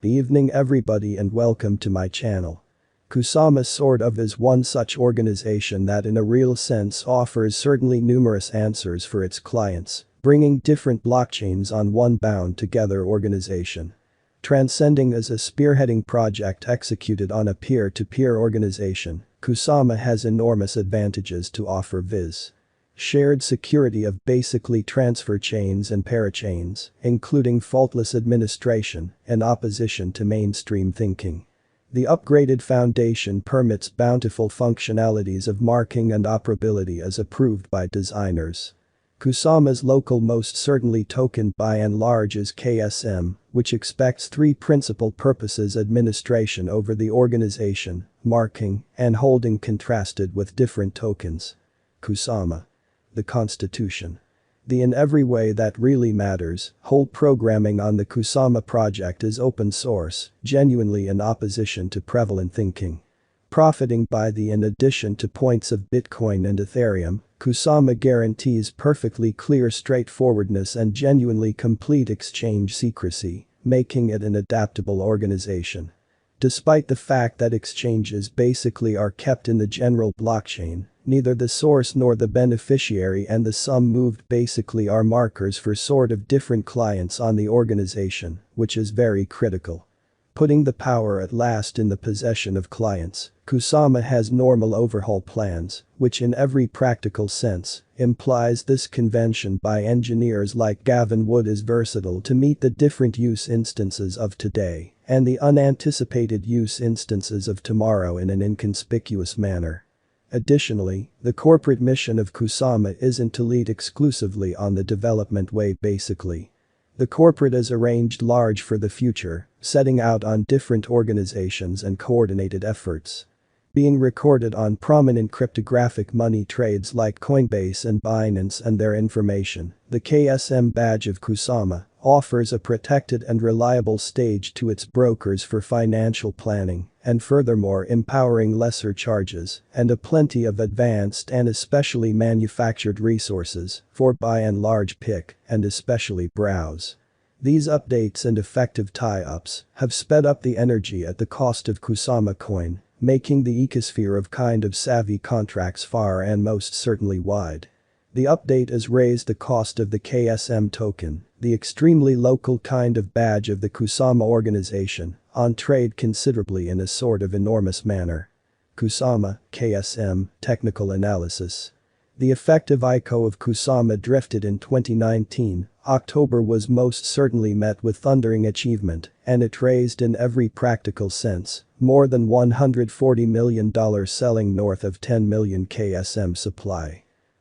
Good evening everybody and welcome to my channel. Kusama sort of is one such organization that in a real sense offers certainly numerous answers for its clients, bringing different blockchains on one bound together organization. Transcending as a spearheading project executed on a peer-to-peer organization, Kusama has enormous advantages to offer viz. Shared security of basically transfer chains and parachains, including faultless administration, in opposition to mainstream thinking. The upgraded foundation permits bountiful functionalities of marking and operability as approved by designers. Kusama's local most certainly token by and large is KSM, which expects three principal purposes: administration over the organization, marking, and holding contrasted with different tokens. Kusama. The Constitution. The in every way that really matters, whole programming on the Kusama project is open source, genuinely in opposition to prevalent thinking. Profiting by the in addition to points of Bitcoin and Ethereum, Kusama guarantees perfectly clear straightforwardness and genuinely complete exchange secrecy, making it an adaptable organization. Despite the fact that exchanges basically are kept in the general blockchain, neither the source nor the beneficiary and the sum moved basically are markers for sort of different clients on the organization, which is very critical. Putting the power at last in the possession of clients, Kusama has normal overhaul plans, which in every practical sense implies this convention by engineers like Gavin Wood is versatile to meet the different use instances of today and the unanticipated use instances of tomorrow in an inconspicuous manner. Additionally, the corporate mission of Kusama isn't to lead exclusively on the development way basically. The corporate is arranged large for the future, setting out on different organizations and coordinated efforts. Being recorded on prominent cryptographic money trades like Coinbase and Binance and their information, the KSM badge of Kusama offers a protected and reliable stage to its brokers for financial planning, and furthermore empowering lesser charges and a plenty of advanced and especially manufactured resources for by and large pick and especially browse. These updates and effective tie-ups have sped up the energy at the cost of Kusama coin, making the ecosphere of kind of savvy contracts far and most certainly wide. The update has raised the cost of the KSM token, the extremely local kind of badge of the Kusama organization, on trade considerably in a sort of enormous manner. Kusama, KSM, technical analysis. The effective ICO of Kusama drifted in 2019, October was most certainly met with thundering achievement, and it raised in every practical sense, more than $140 million selling north of 10 million KSM supply.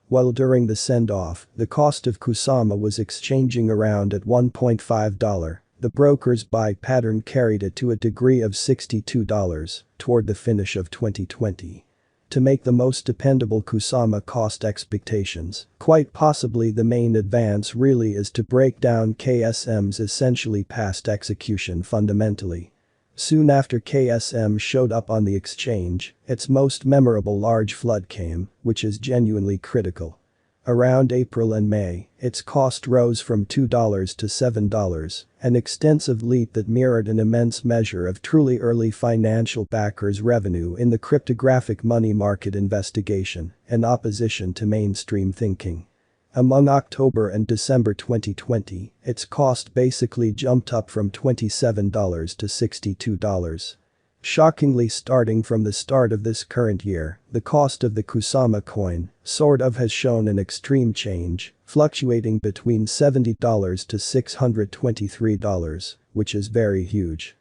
While during the send-off, the cost of Kusama was exchanging around at $1.5, the broker's buy pattern carried it to a degree of $62 toward the finish of 2020. To make the most dependable Kusama cost expectations, quite possibly the main advance really is to break down KSM's essentially past execution fundamentally. Soon after KSM showed up on the exchange, its most memorable large flood came, which is genuinely critical. Around April and May, its cost rose from $2 to $7, an extensive leap that mirrored an immense measure of truly early financial backers' revenue in the cryptographic money market investigation, in opposition to mainstream thinking. Among October and December 2020, its cost basically jumped up from $27 to $62. Shockingly, starting from the start of this current year, the cost of the Kusama coin sort of has shown an extreme change, fluctuating between $70 to $623, which is very huge.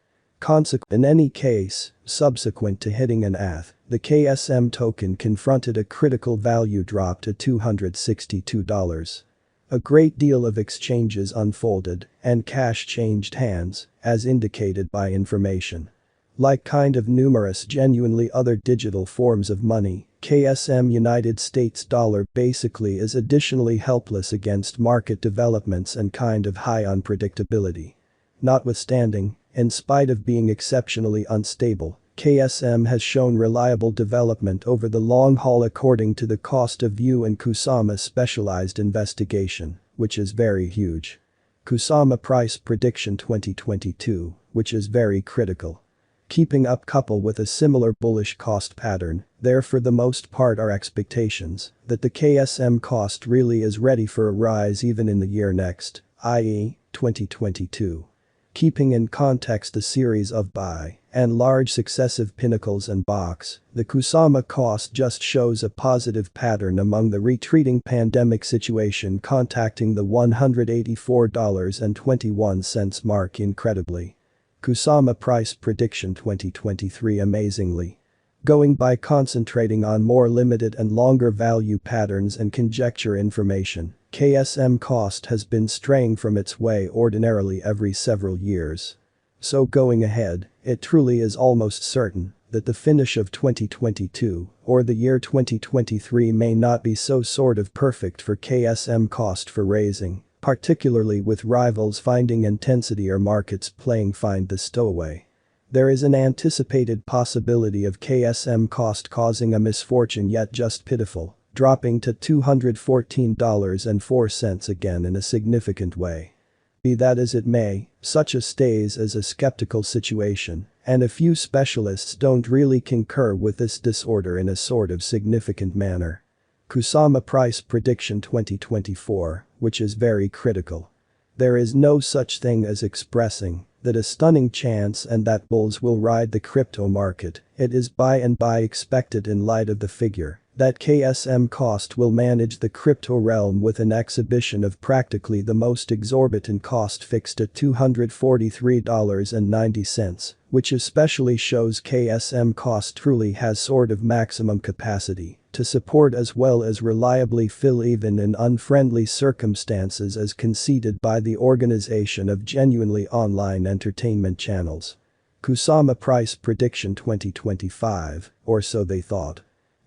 In any case, subsequent to hitting an ATH, the KSM token confronted a critical value drop to $262. A great deal of exchanges unfolded, and cash changed hands, as indicated by information. Like kind of numerous genuinely other digital forms of money, KSM United States dollar basically is additionally helpless against market developments and kind of high unpredictability. Notwithstanding, in spite of being exceptionally unstable, KSM has shown reliable development over the long haul according to the cost of view and Kusama specialized investigation, which is very huge. Kusama price prediction 2022, which is very critical. Keeping up couple with a similar bullish cost pattern, there for the most part are expectations that the KSM cost really is ready for a rise even in the year next, i.e., 2022. Keeping in context a series of buy and large successive pinnacles and box, the Kusama cost just shows a positive pattern among the retreating pandemic situation contacting the $184.21 mark incredibly. Kusama price prediction 2023 amazingly. Going by concentrating on more limited and longer value patterns and conjecture information, KSM cost has been straying from its way ordinarily every several years. So going ahead, it truly is almost certain that the finish of 2022 or the year 2023 may not be so sort of perfect for KSM cost for raising, particularly with rivals finding intensity or markets playing find the stowaway. There is an anticipated possibility of KSM cost causing a misfortune yet just pitiful, dropping to $214.04 again in a significant way. Be that as it may, such a stays as a skeptical situation, and a few specialists don't really concur with this disorder in a sort of significant manner. Kusama price prediction 2024, which is very critical. There is no such thing as expressing that a stunning chance and that bulls will ride the crypto market. It is by and by expected in light of the figure that KSM cost will manage the crypto realm with an exhibition of practically the most exorbitant cost fixed at $243.90, which especially shows KSM cost truly has sort of maximum capacity to support as well as reliably fill even in unfriendly circumstances as conceded by the organization of genuinely online entertainment channels. Kusama price prediction 2025, or so they thought.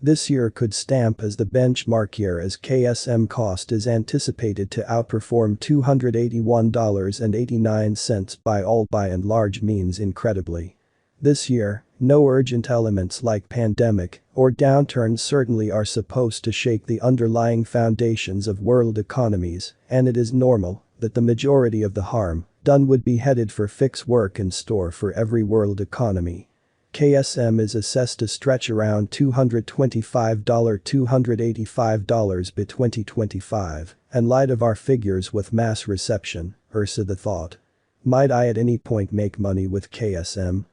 This year could stamp as the benchmark year as KSM cost is anticipated to outperform $281.89 by all by and large means incredibly. This year, no urgent elements like pandemic or downturn certainly are supposed to shake the underlying foundations of world economies, and it is normal that the majority of the harm done would be headed for fix work in store for every world economy. KSM is assessed to stretch around $225-$285 by 2025, and light of our figures with mass reception, Ursa the thought. Might I at any point make money with KSM?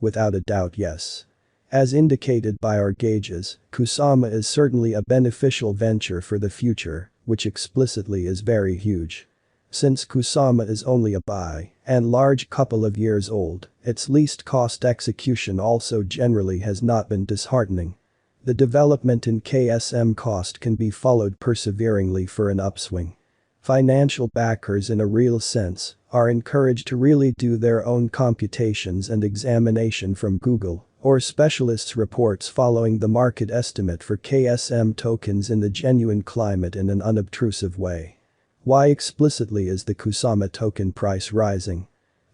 Without a doubt yes. As indicated by our gauges, Kusama is certainly a beneficial venture for the future, which explicitly is very huge. Since Kusama is only a buy and large couple of years old, its least cost execution also generally has not been disheartening. The development in KSM cost can be followed perseveringly for an upswing. Financial backers in a real sense are encouraged to really do their own computations and examination from Google or specialists' reports following the market estimate for KSM tokens in the genuine climate in an unobtrusive way. Why explicitly is the Kusama token price rising?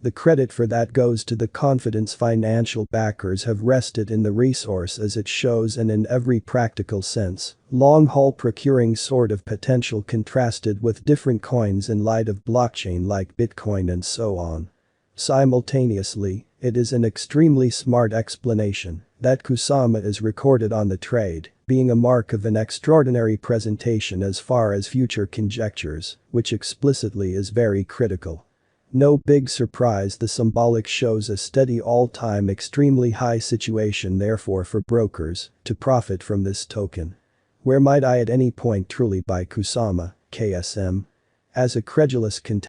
The credit for that goes to the confidence financial backers have rested in the resource as it shows and in every practical sense, long-haul procuring sort of potential contrasted with different coins in light of blockchain like Bitcoin and so on. Simultaneously, it is an extremely smart explanation that Kusama is recorded on the trade, being a mark of an extraordinary presentation as far as future conjectures, which explicitly is very critical. No big surprise the symbolic shows a steady all-time extremely high situation therefore for brokers to profit from this token. Where might I at any point truly buy Kusama, KSM? As a credulous contender